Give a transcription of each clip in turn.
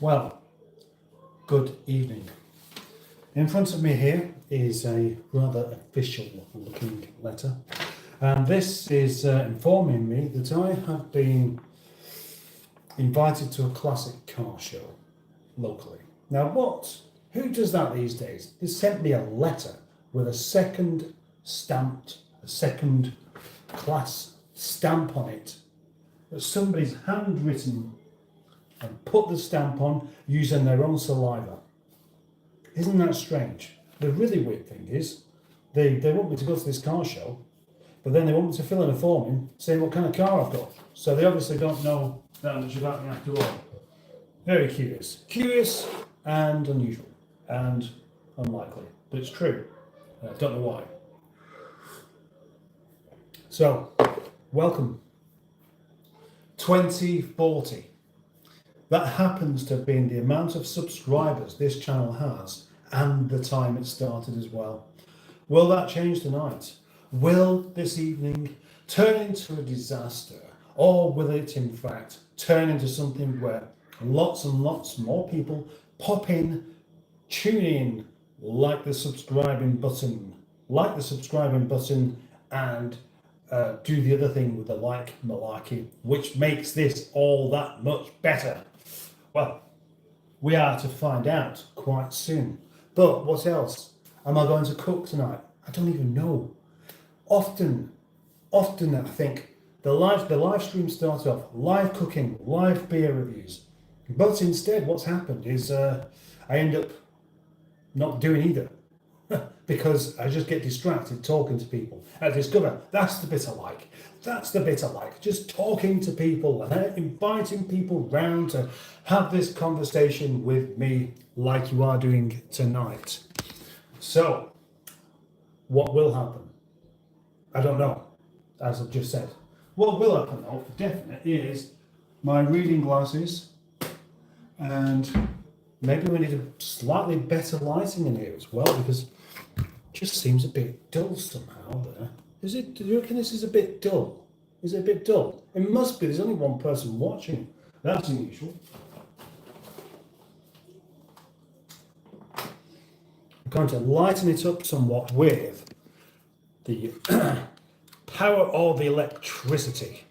Well, good evening. In front of me here is a rather official looking letter, and this is informing me that I have been invited to a classic car show locally. Now who does that these days? They sent me a letter with a second class stamp on it that somebody's handwritten and put the stamp on using their own saliva. Isn't that strange? The really weird thing is they want me to go to this car show, but then they want me to fill in a form in saying what kind of car I've got. So they obviously don't know that much about me after all. Very curious. Curious and unusual and unlikely, but it's true. I don't know why. So, welcome. 2040. That happens to have been the amount of subscribers this channel has and the time it started as well. Will that change tonight? Will this evening turn into a disaster? Or will it in fact turn into something where lots and lots more people pop in, tune in, like the subscribing button, and do the other thing with the like malarkey, which makes this all that much better? Well, we are to find out quite soon. But what else? Am I going to cook tonight? I don't even know. Often I think the live stream starts off live cooking, live beer reviews. But instead what's happened is I end up not doing either. Because I just get distracted talking to people. I discover that's the bit I like. That's the bit I like. Just talking to people and inviting people round to have this conversation with me like you are doing tonight. So, what will happen? I don't know, as I've just said. What will happen though, for definite, is my reading glasses, and maybe we need a slightly better lighting in here as well, because just seems a bit dull somehow there. Is it? Do you reckon this is a bit dull? Is it a bit dull? It must be. There's only one person watching. That's unusual. I'm going to lighten it up somewhat with the power of electricity.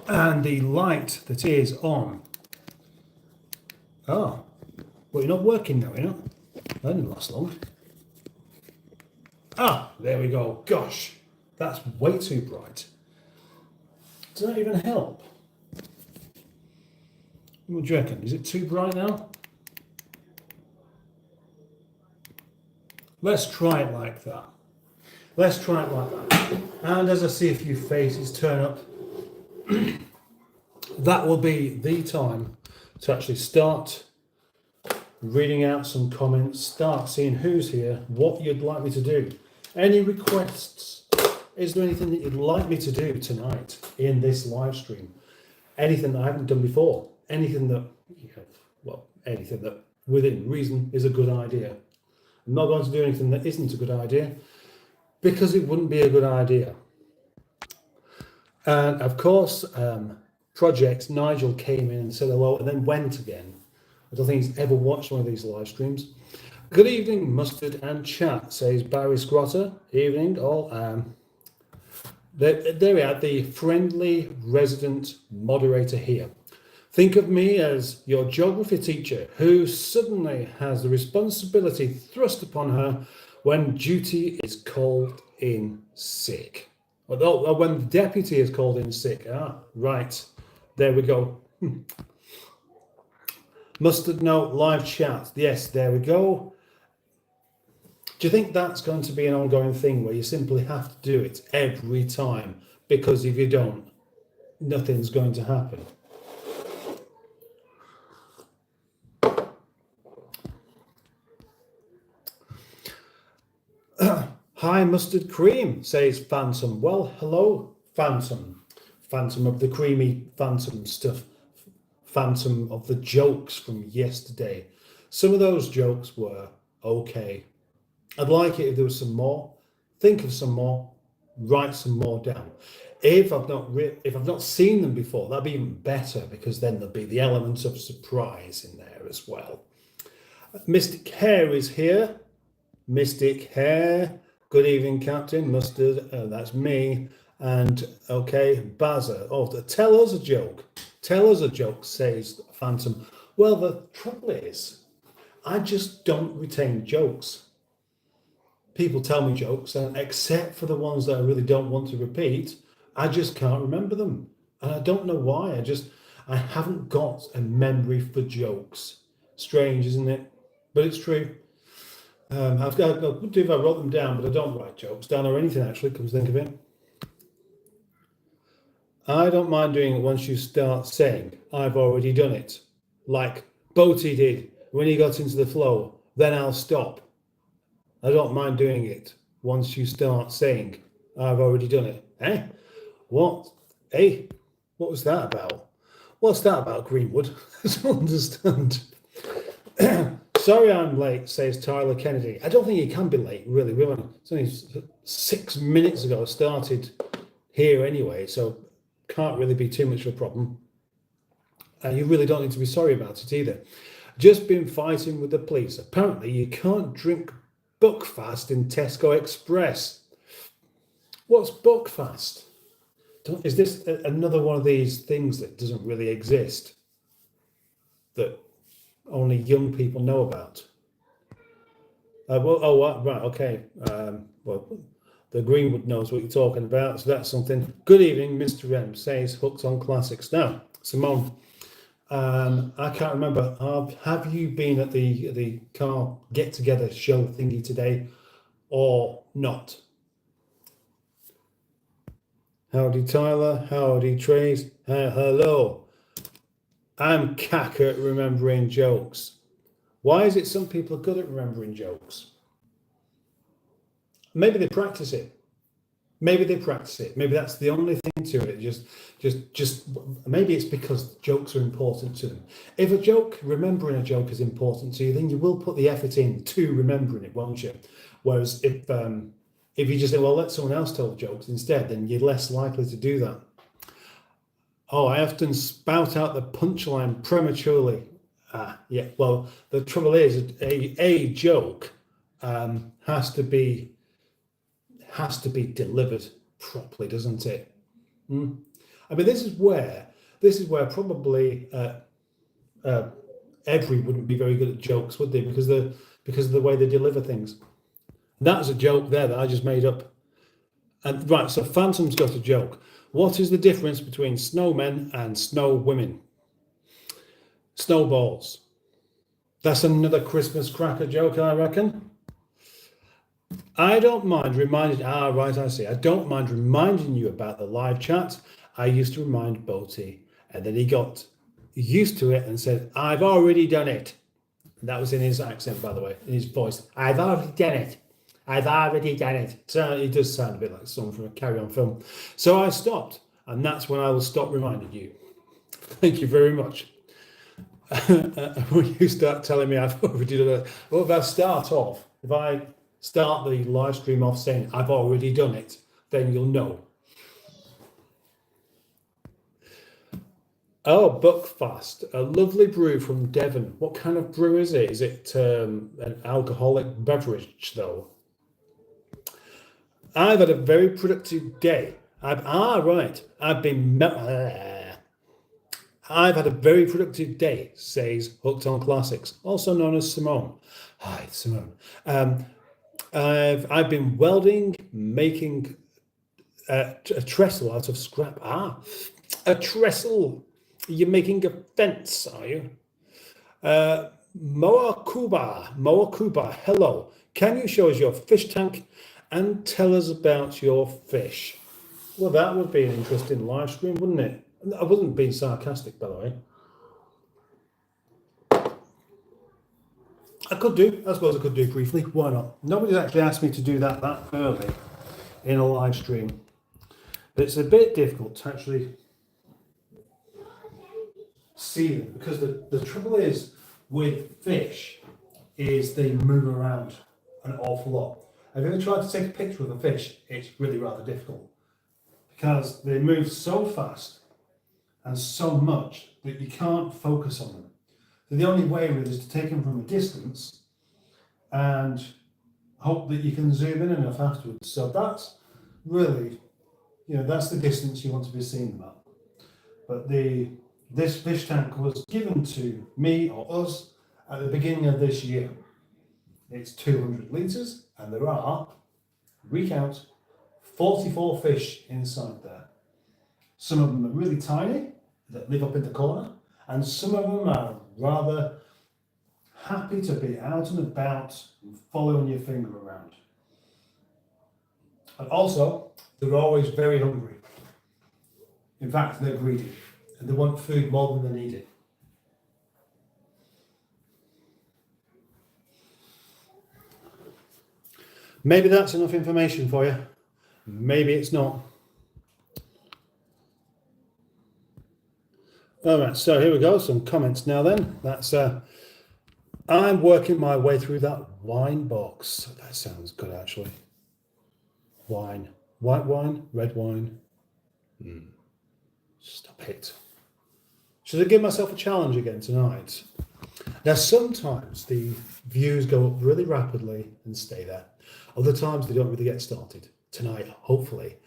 And the light that is on. Oh. Well, you're not working now, you know? That didn't last long. Ah, there we go. Gosh, that's way too bright. Does that even help? What do you reckon? Is it too bright now? Let's try it like that. Let's try it like that. And as I see a few faces turn up, that will be the time to actually start reading out some comments, start seeing who's here, what you'd like me to do. Any requests? Is there anything that you'd like me to do tonight in this live stream? Anything that I haven't done before? Anything that, anything that within reason is a good idea. I'm not going to do anything that isn't a good idea, because it wouldn't be a good idea. And of course, Project Nigel came in and said hello and then went again. I don't think he's ever watched one of these live streams. Good evening, Mustard and Chat, says Barry Scrotter. Evening, all. There we are, the friendly resident moderator here. Think of me as your geography teacher who suddenly has the responsibility thrust upon her when duty is called in sick. Or when the deputy is called in sick. Ah, right. There we go. Mustard note, live chat. Yes, there we go. Do you think that's going to be an ongoing thing where you simply have to do it every time? Because if you don't, nothing's going to happen. Hi, Mustard Cream, says Phantom. Well, hello, Phantom. Phantom of the creamy Phantom stuff. Phantom of the jokes from yesterday. Some of those jokes were okay. I'd like it if there was some more. Think of some more. write some more down. If I've not seen them before, that'd be even better, because then there'll be the element of surprise in there as well. Mystic Hair is here. Mystic Hair. Good evening, Captain Mustard. That's me. And okay, Bazza. Oh, tell us a joke. Tell us a joke, says Phantom. Well, the trouble is, I just don't retain jokes. People tell me jokes, and except for the ones that I really don't want to repeat, I just can't remember them. And I don't know why. I haven't got a memory for jokes. Strange, isn't it? But it's true. I could do if I wrote them down, but I don't write jokes down or anything, actually, come to think of it. I don't mind doing it once you start saying, I've already done it. Like Boaty did when he got into the flow. Then I'll stop. I don't mind doing it once you start saying, I've already done it. Eh? What? Eh? What was that about? What's that about, Greenwood? I don't understand. Sorry I'm late, says Tyler Kennedy. I don't think you can be late, really. It's only 6 minutes ago I started here anyway, so can't really be too much of a problem. And you really don't need to be sorry about it either. Just been fighting with the police. Apparently you can't drink Buckfast in Tesco Express. What's Buckfast? Is this another one of these things that doesn't really exist, that only young people know about? Right, okay. Well, the Greenwood knows what you're talking about, so that's something. Good evening, Mr. M, says Hooked on Classics. Now, Simone, I can't remember. Have you been at the car get-together show thingy today or not? Howdy, Tyler. Howdy, Trace. Hello. I'm cack at remembering jokes. Why is it some people are good at remembering jokes? Maybe they practice it. Maybe that's the only thing to it. Just maybe it's because jokes are important to them. If remembering a joke is important to you, then you will put the effort in to remembering it, won't you? Whereas if you just say, well, let someone else tell the jokes instead, then you're less likely to do that. Oh, I often spout out the punchline prematurely. Yeah, well, the trouble is a joke has to be delivered properly, doesn't it? I mean, this is where probably every wouldn't be very good at jokes, would they? Because of the way they deliver things. That was a joke there that I just made up. And right, so Phantom's got a joke. What is the difference between snowmen and snow women? Snowballs. That's another Christmas cracker joke, I reckon. I don't mind reminding. I see. I don't mind reminding you about the live chat. I used to remind Boaty, and then he got used to it and said, "I've already done it." And that was in his accent, by the way, in his voice. I've already done it. I've already done it. So it does sound a bit like someone from a Carry On film. So I stopped, and that's when I will stop reminding you. Thank you very much. When you start telling me I've already done it, well, if I start off, if I start the live stream off saying I've already done it, then you'll know. Oh, Buckfast, a lovely brew from Devon. What kind of brew is it? Is it an alcoholic beverage, though? I've had a very productive day. I've had a very productive day, says Hooked on Classics, also known as Simone. Hi, Simone. I've been welding, making a trestle out of scrap. A trestle. You're making a fence, are you? Moa Kuba, hello. Can you show us your fish tank and tell us about your fish? Well, that would be an interesting live stream, wouldn't it? I wasn't being sarcastic, by the way. I suppose I could do briefly. Why not? Nobody's actually asked me to do that early in a live stream. But it's a bit difficult to actually see them, because the trouble is with fish is they move around an awful lot. Have you ever tried to take a picture of a fish? It's really rather difficult because they move so fast and so much that you can't focus on them. So the only way really is to take them from a distance and hope that you can zoom in enough afterwards. So that's really, that's the distance you want to be seeing them at. But this fish tank was given to me or us at the beginning of this year. It's 200 litres and there are, recount, 44 fish inside there. Some of them are really tiny that live up in the corner, and some of them are rather happy to be out and about and following your finger around. And also, they're always very hungry. In fact, they're greedy and they want food more than they need it. Maybe that's enough information for you. Maybe it's not. All right, so here we go. Some comments now then. That's I'm working my way through that wine box. That sounds good, actually. Wine. White wine, red wine. Stop it. Should I give myself a challenge again tonight? Now, sometimes the views go up really rapidly and stay there. Other times they don't really get started. Tonight, hopefully,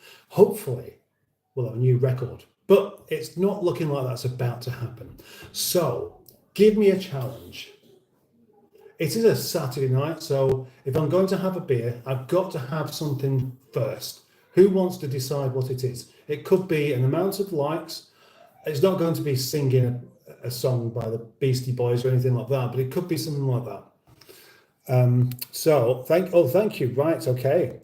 we'll have a new record. But it's not looking like that's about to happen. So, give me a challenge. It is a Saturday night, so if I'm going to have a beer, I've got to have something first. Who wants to decide what it is? It could be an amount of likes. It's not going to be singing a song by the Beastie Boys or anything like that, but it could be something like that. Thank you. Right, okay.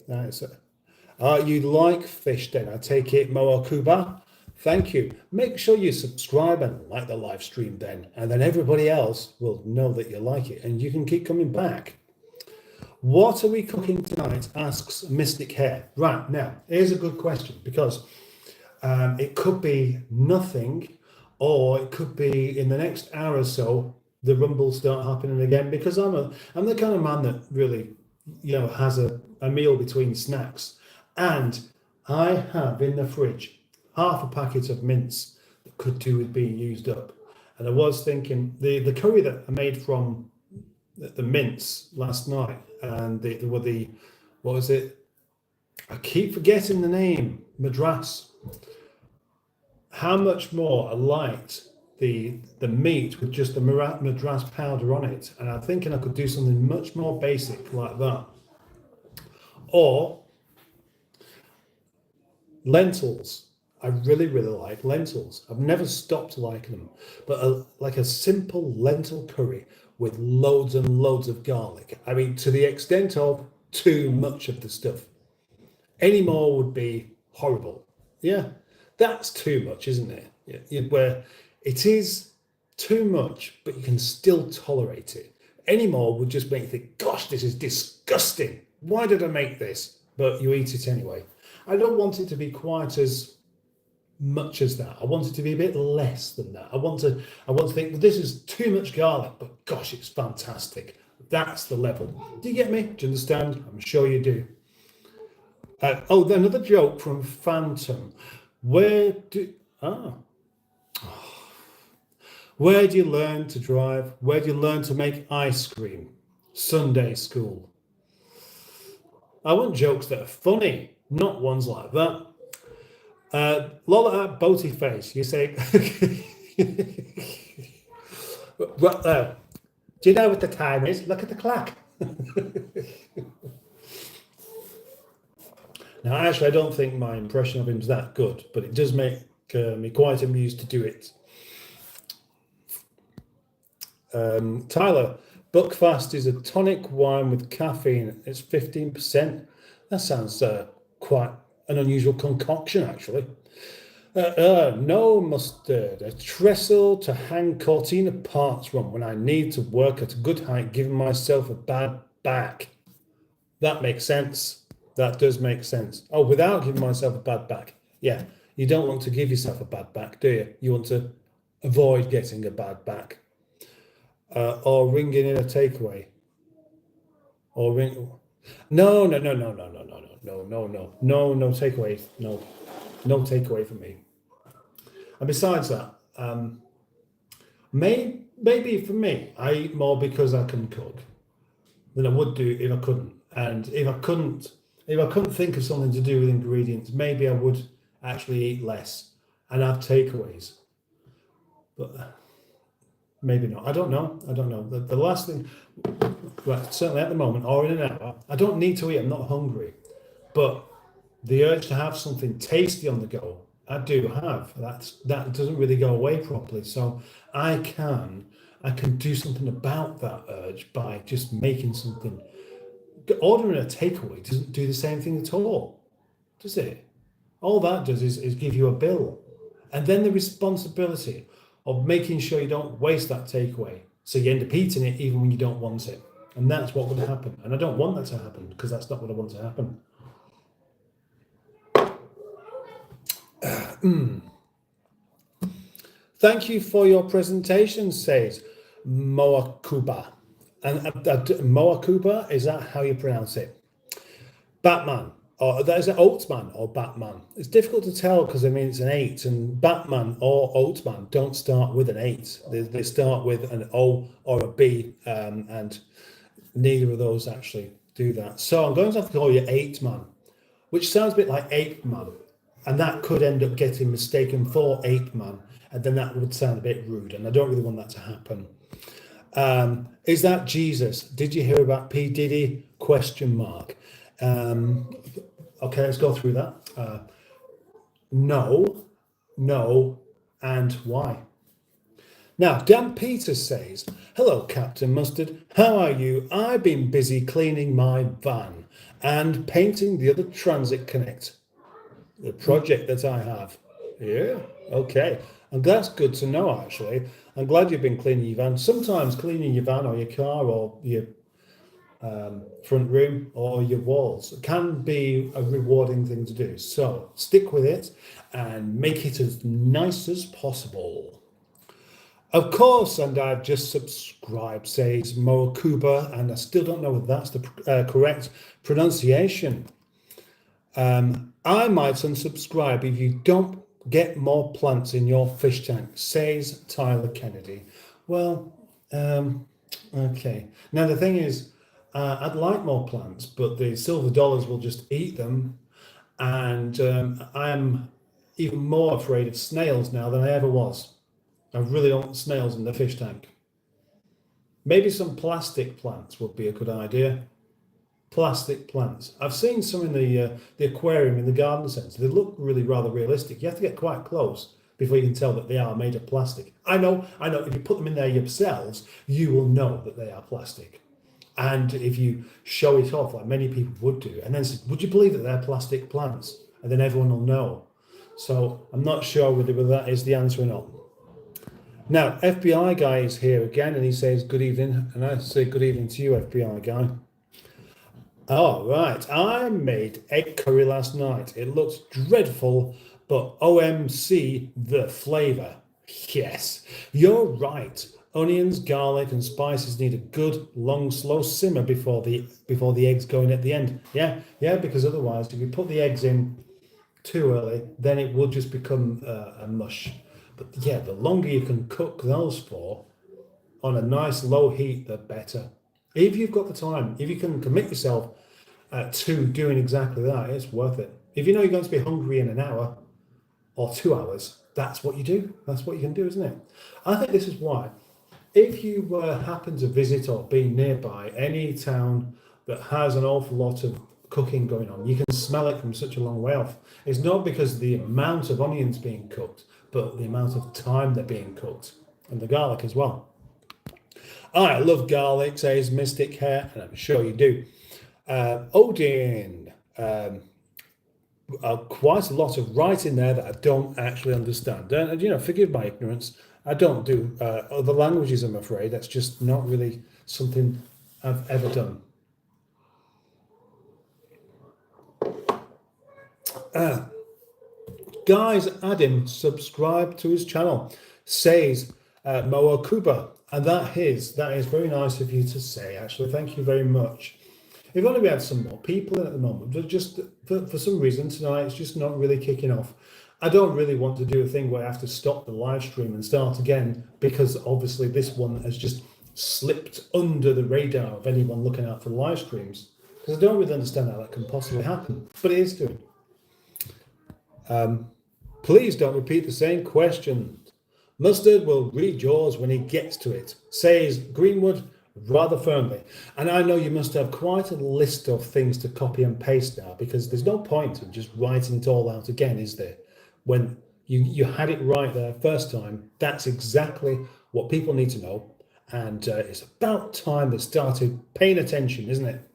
You like fish then? I take it, Moa Kuba. Thank you. Make sure you subscribe and like the live stream then, and then everybody else will know that you like it and you can keep coming back. What are we cooking tonight? Asks Mystic Hair. Right, now, here's a good question because it could be nothing, or it could be in the next hour or so, the rumbles start happening again, because I'm the kind of man that really, has a meal between snacks. And I have in the fridge half a packet of mince that could do with being used up. And I was thinking the curry that I made from the mince last night, and what was it? I keep forgetting the name, Madras. How much more I liked the meat with just the Madras powder on it. And I'm thinking I could do something much more basic like that. Or lentils. I really, really like lentils. I've never stopped liking them. But like a simple lentil curry with loads and loads of garlic. I mean, to the extent of too much of the stuff. Any more would be horrible. Yeah, that's too much, isn't it? Where it is too much, but you can still tolerate it. Any more would just make you think, gosh, this is disgusting. Why did I make this? But you eat it anyway. I don't want it to be quite as much as that. I want it to be a bit less than that. I want to think, well, this is too much garlic, but gosh, it's fantastic. That's the level. Do you get me? Do you understand? I'm sure you do. Another joke from Phantom. Where do you learn to drive? Where do you learn to make ice cream? Sunday school. I want jokes that are funny, not ones like that. Lola Boaty Face, you say, do you know what the time is? Look at the clock. Now, actually, I don't think my impression of him is that good, but it does make me quite amused to do it. Tyler, Buckfast is a tonic wine with caffeine. It's 15%. That sounds quite an unusual concoction, actually. No mustard, a trestle to hang Cortina parts from when I need to work at a good height, giving myself a bad back. That makes sense. That does make sense. Oh, without giving myself a bad back. Yeah, you don't want to give yourself a bad back, do you? You want to avoid getting a bad back. Or ringing in a takeaway. Or ring. No, no, no, no, no, no, no, no, no, no, no, no takeaway. No, no takeaway from me. And besides that, maybe for me, I eat more because I can cook than I would do if I couldn't. And if I couldn't think of something to do with ingredients, maybe I would actually eat less and have takeaways. But maybe not. I don't know. I don't know. The last thing, well, certainly at the moment or in an hour, I don't need to eat. I'm not hungry. But the urge to have something tasty on the go, I do have. That doesn't really go away properly. So I can do something about that urge by just making something. Ordering a takeaway doesn't do the same thing at all, does it? All that does is give you a bill, and then the responsibility of making sure you don't waste that takeaway. So you end up eating it even when you don't want it, and that's what would happen. And I don't want that to happen because that's not what I want to happen. Thank you for your presentation, says Moakuba. And Moakuba, is that how you pronounce it? Batman, or is it Oatman or Batman? It's difficult to tell because I mean it's an 8, and Batman or Oatman don't start with an 8. They start with an O or a B, and neither of those actually do that. So I'm going to have to call you 8Man, which sounds a bit like Ape Man, and that could end up getting mistaken for 8Man, and then that would sound a bit rude, and I don't really want that to happen. Is that Jesus? Did you hear about P. Diddy? Question mark. Okay, let's go through that. No, and why? Now, Dan Peters says, hello, Captain Mustard. How are you? I've been busy cleaning my van and painting the other Transit Connect, the project that I have. Yeah, okay. And that's good to know, actually. I'm glad you've been cleaning your van. Sometimes cleaning your van or your car or your front room or your walls can be a rewarding thing to do. So stick with it and make it as nice as possible. Of course, and I've just subscribed, says Moakuba, and I still don't know if that's the correct pronunciation. I might unsubscribe if you don't get more plants in your fish tank, says Tyler Kennedy. Well, okay. Now, the thing is, I'd like more plants, but the silver dollars will just eat them. And I am even more afraid of snails now than I ever was. I really don't want snails in the fish tank. Maybe some plastic plants would be a good idea. Plastic plants. I've seen some in the aquarium in the garden centre. They look really rather realistic. You have to get quite close before you can tell that they are made of plastic. I know. If you put them in there yourselves, you will know that they are plastic. And if you show it off, like many people would do, and then say, would you believe that they're plastic plants? And then everyone will know. So I'm not sure whether that is the answer or not. Now, FBI guy is here again, and he says, good evening. And I say good evening to you, FBI guy. Oh, right. I made egg curry last night. It looks dreadful, but OMC, the flavour. Yes, you're right. Onions, garlic, and spices need a good, long, slow simmer before the eggs go in at the end. Yeah, because otherwise, if you put the eggs in too early, then it will just become a mush. But yeah, the longer you can cook those for on a nice low heat, the better. If you've got the time, if you can commit yourself to doing exactly that, it's worth it. If you know you're going to be hungry in an hour or 2 hours, that's what you do. That's what you can do, isn't it? I think this is why. If you happen to visit or be nearby any town that has an awful lot of cooking going on, you can smell it from such a long way off. It's not because of the amount of onions being cooked, but the amount of time they're being cooked, and the garlic as well. I love garlic, says Mystic Hair, and I'm sure you do. Odin, quite a lot of writing there that I don't actually understand. And forgive my ignorance. I don't do other languages, I'm afraid. That's just not really something I've ever done. Guys, Adam, subscribe to his channel, says Moakuba. And that is very nice of you to say, actually. Thank you very much. If only we had some more people in at the moment, but just for some reason tonight, it's just not really kicking off. I don't really want to do a thing where I have to stop the live stream and start again, because obviously this one has just slipped under the radar of anyone looking out for live streams, because I don't really understand how that can possibly happen, but it is doing. Please don't repeat the same question. Mustard will read yours when he gets to it, says Greenwood rather firmly. And I know you must have quite a list of things to copy and paste now, because there's no point in just writing it all out again, is there? When you had it right there first time, that's exactly what people need to know. And it's about time they started paying attention, isn't it?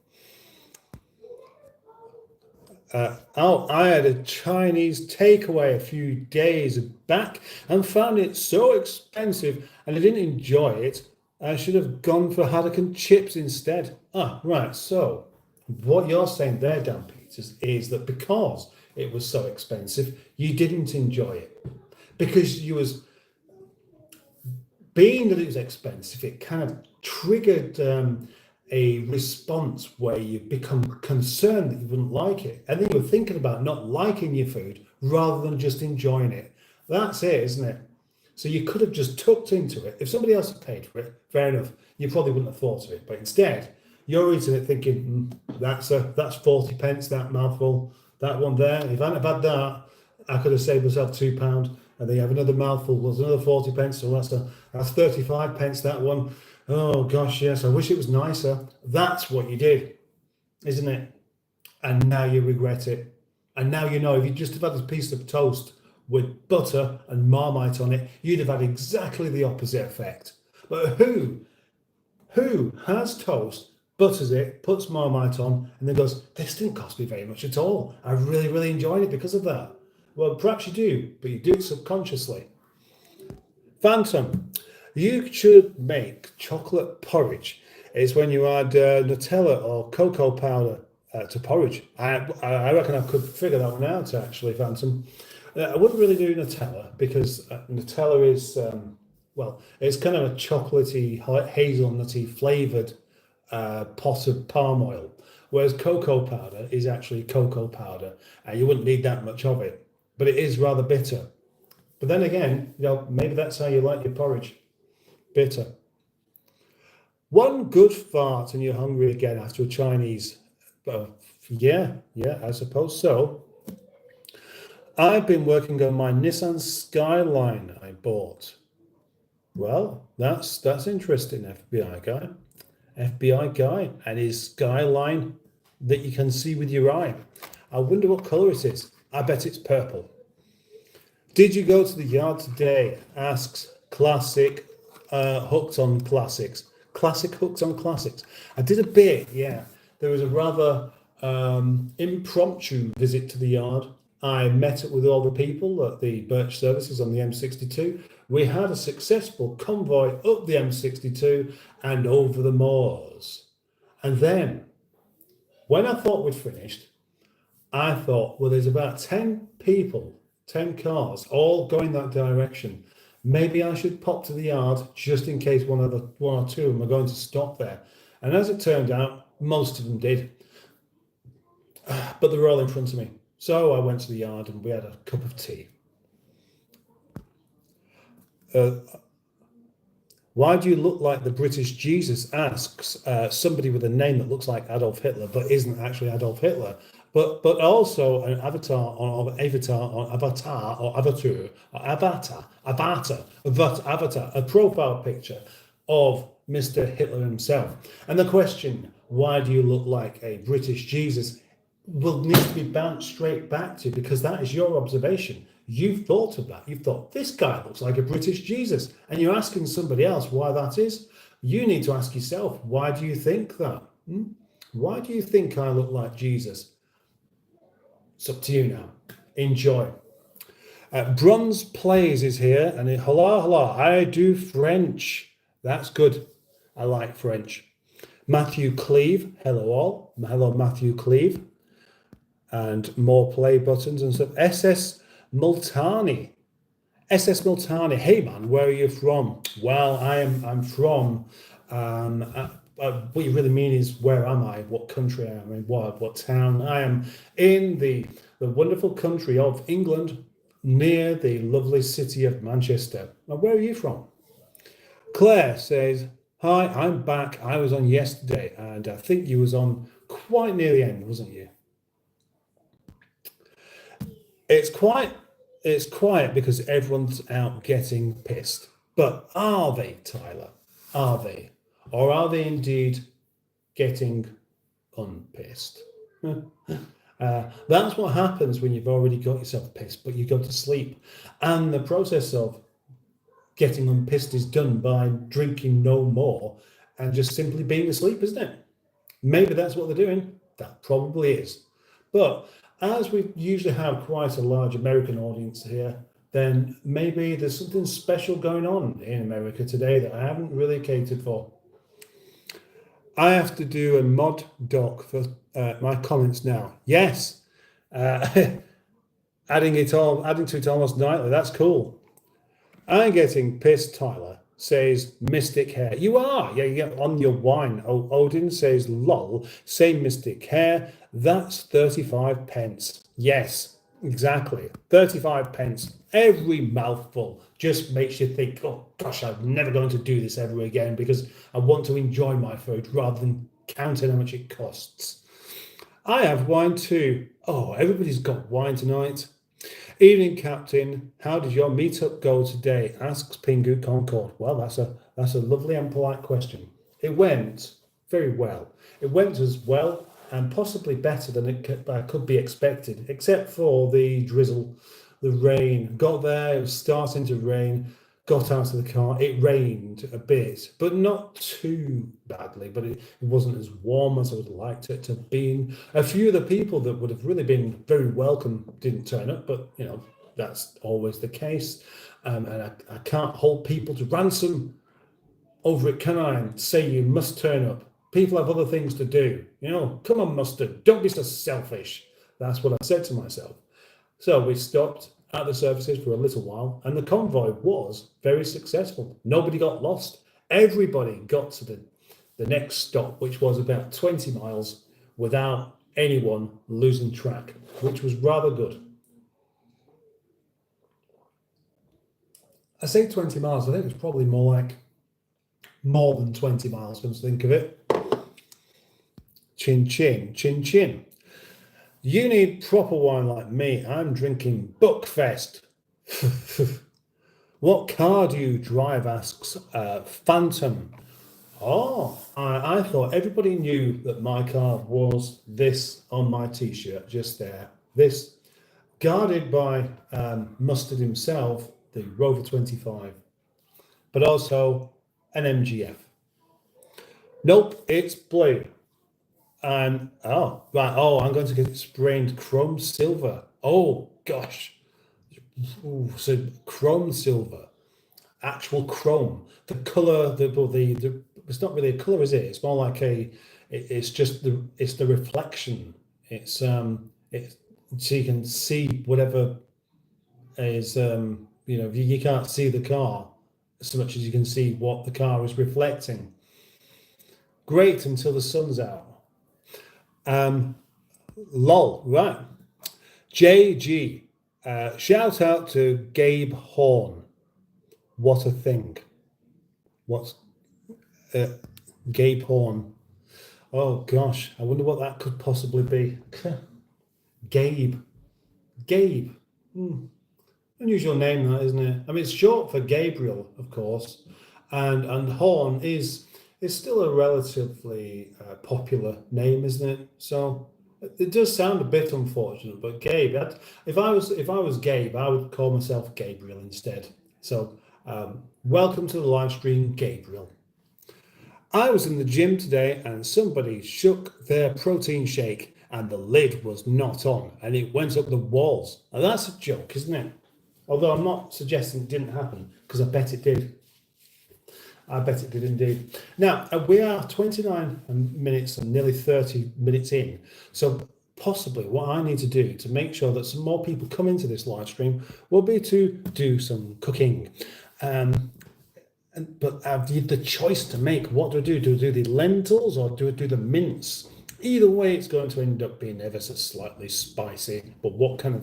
I had a Chinese takeaway a few days back and found it so expensive and I didn't enjoy it. I should have gone for haddock and chips instead. Right. So what you're saying there, Dan Peters, is that because it was so expensive, you didn't enjoy it. Because you was, being that it was expensive, it kind of triggered a response where you become concerned that you wouldn't like it, and then you're thinking about not liking your food rather than just enjoying it. That's it, isn't it? So you could have just tucked into it. If somebody else had paid for it, fair enough, you probably wouldn't have thought of it. But instead, you're eating it thinking, that's 40 pence, that mouthful, that one there. If I hadn't have had that, I could have saved myself £2. And then you have another mouthful, there's another 40 pence, so that's 35 pence, that one. Oh gosh, yes, I wish it was nicer. That's what you did, isn't it? And now you regret it. And now you know, if you just have had a piece of toast with butter and Marmite on it, you'd have had exactly the opposite effect. But who has toast, butters it, puts Marmite on, and then goes, this didn't cost me very much at all. I really, really enjoyed it because of that. Well, perhaps you do, but you do it subconsciously. Phantom, you should make chocolate porridge. It's when you add Nutella or cocoa powder to porridge. I reckon I could figure that one out, actually, Phantom. I wouldn't really do Nutella, because Nutella is, it's kind of a chocolatey, hazelnutty flavoured pot of palm oil, whereas cocoa powder is actually cocoa powder, and you wouldn't need that much of it. But it is rather bitter. But then again, maybe that's how you like your porridge. Bitter. One good fart and you're hungry again after a Chinese. Yeah, I suppose so. I've been working on my Nissan Skyline I bought. Well, that's interesting, FBI guy and his Skyline that you can see with your eye. I wonder what colour it is. I bet it's purple. Did you go to the yard today? Asks Classic Hooked on Classics. Classic Hooked on Classics. I did a bit, yeah. There was a rather impromptu visit to the yard. I met up with all the people at the Birch services on the M62. We had a successful convoy up the M62 and over the moors. And then, when I thought we'd finished, I thought, well, there's about 10 people, 10 cars, all going that direction. Maybe I should pop to the yard just in case one or two of them are going to stop there. And as it turned out, most of them did. But they were all in front of me. So I went to the yard and we had a cup of tea. Why do you look like the British Jesus? Asks somebody with a name that looks like Adolf Hitler, but isn't actually Adolf Hitler. But also an avatar, a profile picture of Mr. Hitler himself. And the question, why do you look like a British Jesus, will need to be bounced straight back to, because that is your observation. You've thought of that. You've thought, this guy looks like a British Jesus. And you're asking somebody else why that is. You need to ask yourself, why do you think that? Why do you think I look like Jesus? It's up to you now. Enjoy. Bronze Plays is here, and hello, I do French. That's good. I like French. Matthew Cleve, hello all. Hello, Matthew Cleve. And more play buttons and stuff. SS Multani. Hey man, where are you from? Well, I'm from what you really mean is, where am I? What country I am in? What town? I am in the wonderful country of England, near the lovely city of Manchester. Now, where are you from? Claire says, hi, I'm back. I was on yesterday, and I think you was on quite near the end, wasn't you? It's quiet because everyone's out getting pissed. But are they, Tyler? Are they? Or are they indeed getting unpissed? That's what happens when you've already got yourself pissed, but you go to sleep. And the process of getting unpissed is done by drinking no more and just simply being asleep, isn't it? Maybe that's what they're doing. That probably is. But as we usually have quite a large American audience here, then maybe there's something special going on in America today that I haven't really catered for. I have to do a mod doc for my comments now. Yes, adding to it almost nightly. That's cool. I'm getting pissed, Tyler says Mystic Hair. You are, yeah, you get on your wine. Odin says lol, same Mystic Hair. That's 35 pence. Yes, exactly. 35 pence. Every mouthful just makes you think, oh gosh, I'm never going to do this ever again, because I want to enjoy my food rather than counting how much it costs. I have wine too. Oh, everybody's got wine tonight. Evening, Captain. How did your meetup go today? Asks Pingu Concord. Well, that's a lovely and polite question. It went very well. It went as well and possibly better than it could be expected, except for the drizzle, the rain. Got there, it was starting to rain. Got out of the car. It rained a bit, but not too badly. But it wasn't as warm as I would have liked it to have been. A few of the people that would have really been very welcome didn't turn up, but you know, that's always the case. And I can't hold people to ransom over it, can I? And say you must turn up. People have other things to do. You know, come on, Mustard, don't be so selfish. That's what I said to myself. So we stopped at the services for a little while, and the convoy was very successful. Nobody got lost. Everybody got to the next stop, which was about 20 miles, without anyone losing track, which was rather good. I say 20 miles, I think it was probably more than 20 miles, come to think of it. Chin chin, chin chin. You need proper wine like me. I'm drinking Buckfest. What car do you drive? Asks Phantom. Oh, I thought everybody knew that my car was this on my t-shirt, just there. This, guarded by Mustard himself, the Rover 25, but also an MGF. Nope, it's blue. And I'm going to get sprained chrome silver. Oh gosh. Ooh, so chrome silver, actual chrome. The color, the it's not really a color, is it? It's more like it's the reflection. It's so you can see whatever is you can't see the car so much as you can see what the car is reflecting. Great until the sun's out. Lol, right. JG, shout out to Gabe Horn. What a thing. What's Gabe Horn? Oh gosh, I wonder what that could possibly be. Gabe. Unusual name, that, isn't it? I mean, it's short for Gabriel, of course, and Horn is still a relatively popular name, isn't it? So it does sound a bit unfortunate, but Gabe, if I was Gabe, I would call myself Gabriel instead. So welcome to the live stream, Gabriel. I was in the gym today and somebody shook their protein shake and the lid was not on and it went up the walls. Now that's a joke, isn't it? Although I'm not suggesting it didn't happen, because I bet it did. I bet it did indeed. Now, we are 29 minutes and nearly 30 minutes in. So possibly what I need to do to make sure that some more people come into this live stream will be to do some cooking. But have you the choice to make? What do I do? Do I do the lentils or do I do the mince? Either way, it's going to end up being ever so slightly spicy. But what kind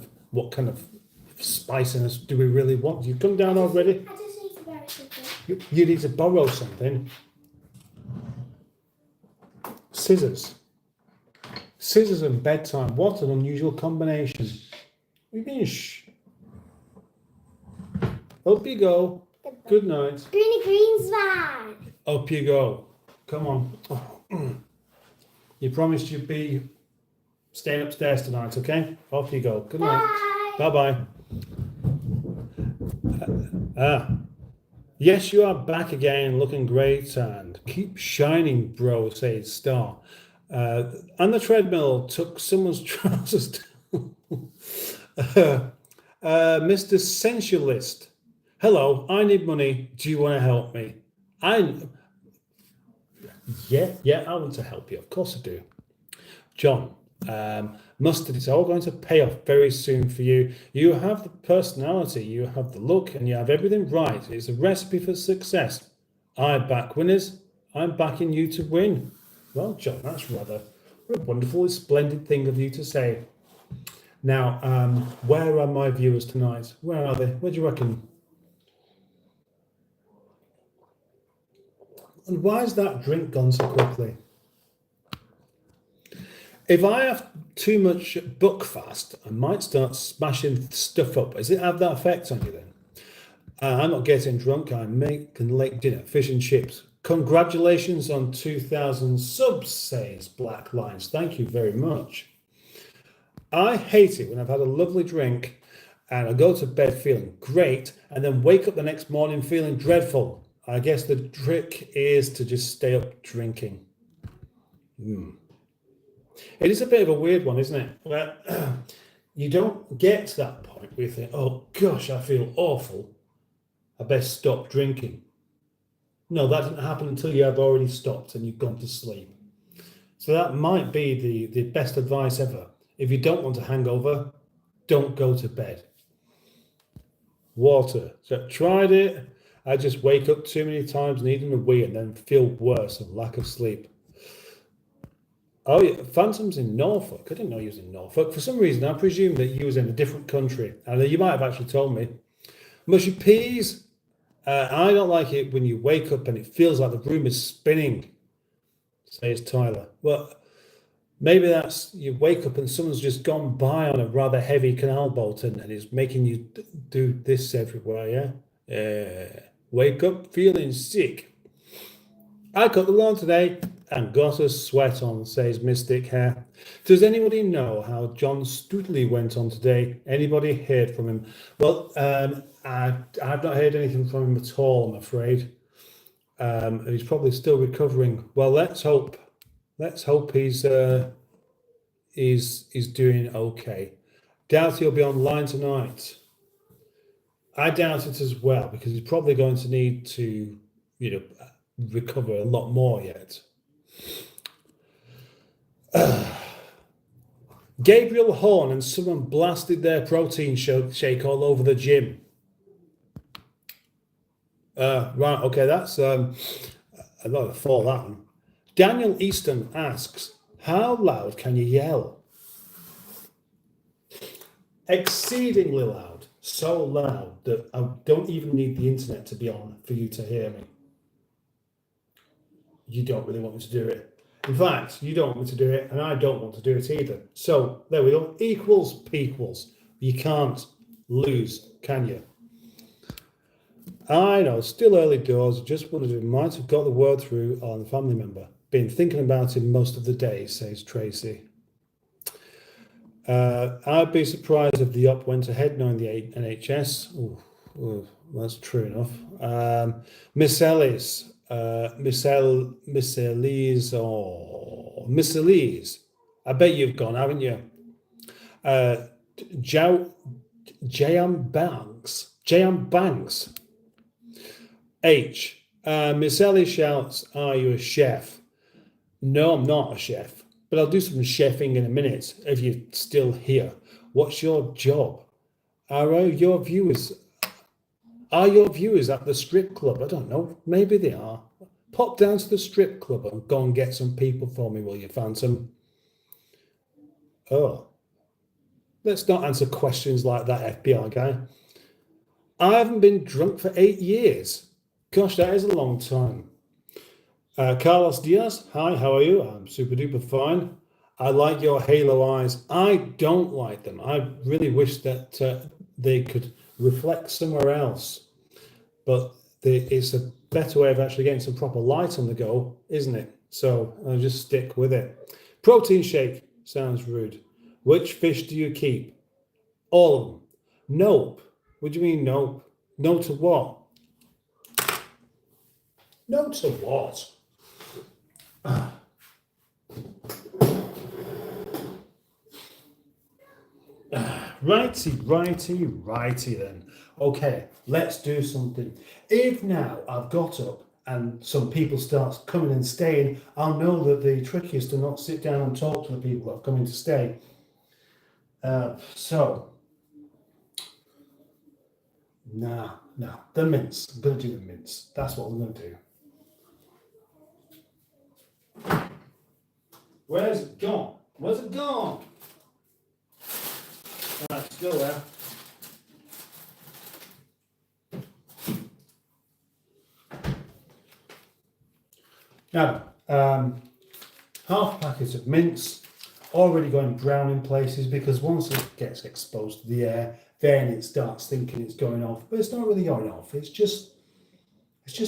of spiciness do we really want? You come down already? I just need to borrow something. You need to borrow something. Scissors. Scissors and bedtime. What an unusual combination. What do you mean, shh? Up you go. Good night. Green's bag. Up you go. Come on. You promised you'd be staying upstairs tonight, okay? Off you go. Good night. Bye-bye. Yes, you are back again, looking great, and keep shining, bro, says Star. On the treadmill, took someone's trousers down. Mr. Sensualist. Hello, I need money. Do you want to help me? Yeah, I want to help you. Of course I do. John, Mustard, it's all going to pay off very soon for you. You have the personality, you have the look, and you have everything right. It's a recipe for success. I back winners. I'm backing you to win. Well, John, that's rather a wonderful, splendid thing of you to say. Now, where are my viewers tonight? Where are they? Where do you reckon? And why has that drink gone so quickly? If I have too much buckfast, I might start smashing stuff up. Does it have that effect on you then? I'm not getting drunk. I'm making late dinner, fish and chips. Congratulations on 2,000 subs, says Black Lines. Thank you very much. I hate it when I've had a lovely drink and I go to bed feeling great and then wake up the next morning feeling dreadful. I guess the trick is to just stay up drinking. It is a bit of a weird one, isn't it? Where you don't get to that point where you think, oh gosh, I feel awful. I best stop drinking. No, that didn't happen until you have already stopped and you've gone to sleep. So that might be the best advice ever. If you don't want a hangover, don't go to bed. Water. So I tried it. I just wake up too many times needing a wee and then feel worse and lack of sleep. Oh yeah, Phantom's in Norfolk. I didn't know he was in Norfolk. For some reason, I presumed that he was in a different country. And you might have actually told me. Mushy peas. I don't like it when you wake up and it feels like the room is spinning, says Tyler. Well, maybe that's you wake up and someone's just gone by on a rather heavy canal boat and is making you do this everywhere, yeah? Wake up feeling sick. I cut the lawn today and got a sweat on, says Mystic Hair. Does anybody know how John Stutley went on today? Anybody heard from him? Well, I've not heard anything from him at all, I'm afraid. He's probably still recovering. Well, let's hope. Let's hope he's doing okay. Doubt he'll be online tonight. I doubt it as well because he's probably going to need to, recover a lot more yet. Gabriel Horn and someone blasted their protein shake all over the gym. Right, okay, that's I'd like to follow that one. Daniel Easton asks, how loud can you yell? Exceedingly loud. So loud that I don't even need the internet to be on for you to hear me. You don't really want me to do it. In fact, you don't want me to do it, and I don't want to do it either. So there we go. Equals pequals. You can't lose, can you? I know, still early doors. Just wondered if we might have got the word through on the family member. Been thinking about him most of the day, says Tracy. I'd be surprised if the op went ahead knowing the NHS. Ooh, that's true enough. Miss Ellis, Miss Elise. I bet you've gone, haven't you? J.M. Banks. H. Miss Ellie shouts, are you a chef? No, I'm not a chef, but I'll do some chefing in a minute if you're still here. What's your job? Are your viewers Are your viewers at the strip club? I don't know. Maybe they are. Pop down to the strip club and go and get some people for me, will you, Phantom? Oh. Let's not answer questions like that, FBI guy. I haven't been drunk for 8 years. Gosh, that is a long time. Carlos Diaz, hi, how are you? I'm super duper fine. I like your halo eyes. I don't like them. I really wish that they could reflect somewhere else. But it's a better way of actually getting some proper light on the go, isn't it? So I'll just stick with it. Protein shake sounds rude. Which fish do you keep? All of them. Nope. What do you mean nope? No to what? No to what? Righty then. Okay, let's do something. If now I've got up and some people start coming and staying, I'll know that the trick is to not sit down and talk to the people that are coming to stay. No, the mince. I'm going to do the mince. That's what I'm going to do. Where's it gone? Where's it gone? Right, still there. Now, half a packet of mince, already going brown in places because once it gets exposed to the air, then it starts thinking it's going off, but it's not really going off. It's just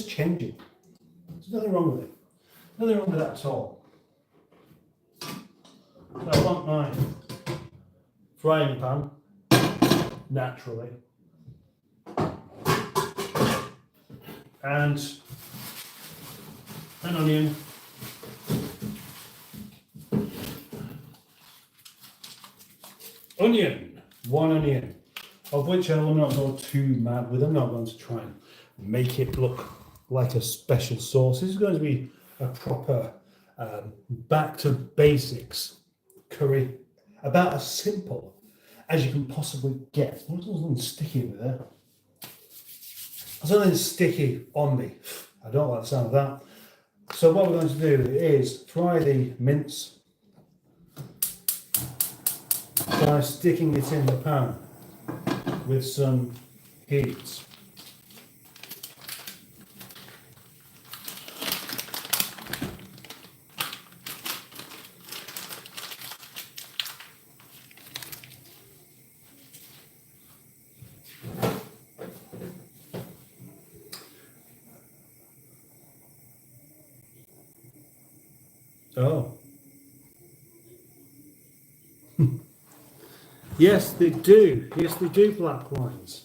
changing. There's nothing wrong with it. Nothing wrong with that at all. So I want my frying pan, naturally, and an onion, one onion, of which I will not go too mad with. I'm not going to try and make it look like a special sauce. This is going to be a proper back to basics curry, about as simple as you can possibly get. There's something sticky over there. There's something sticky on me. I don't like the sound of that. So what we're going to do is fry the mince by sticking it in the pan with some heat. Oh. Yes, they do. Yes, they do, black lines.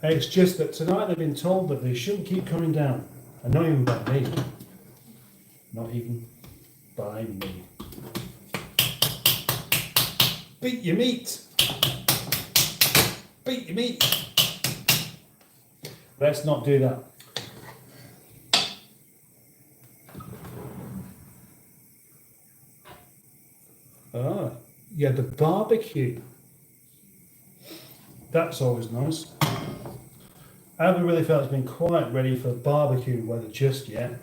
It's just that tonight they've been told that they shouldn't keep coming down. And not even by me. Not even by me. Beat your meat. Beat your meat. Let's not do that. Ah, yeah, the barbecue. That's always nice. I haven't really felt it's been quite ready for barbecue weather just yet,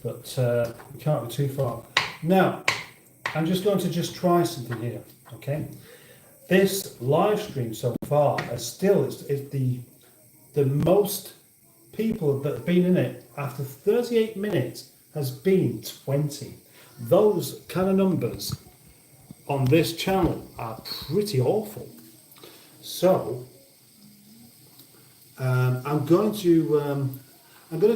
but we can't be too far. Now, I'm just going to try something here, okay? This live stream so far is still it's the most people that have been in it after 38 minutes has been 20. Those kind of numbers on this channel are pretty awful. So I'm going to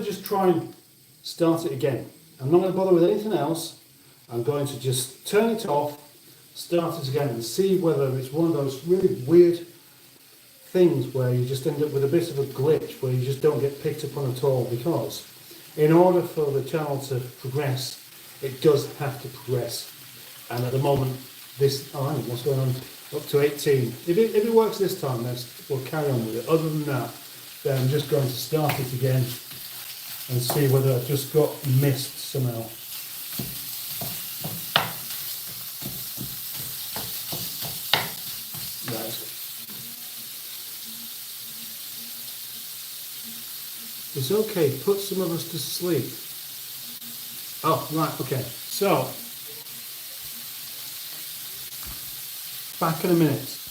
just try and start it again. I'm not going to bother with anything else. I'm going to just turn it off, start it again, and see whether it's one of those really weird things where you just end up with a bit of a glitch where you just don't get picked up on at all, because in order for the channel to progress, it does have to progress. And at the moment, what's going on? Up to 18. If it works this time, then we'll carry on with it. Other than that, then I'm just going to start it again and see whether I've just got missed somehow. Right. It's okay, put some of us to sleep. Oh, right, okay. So, back in a minute.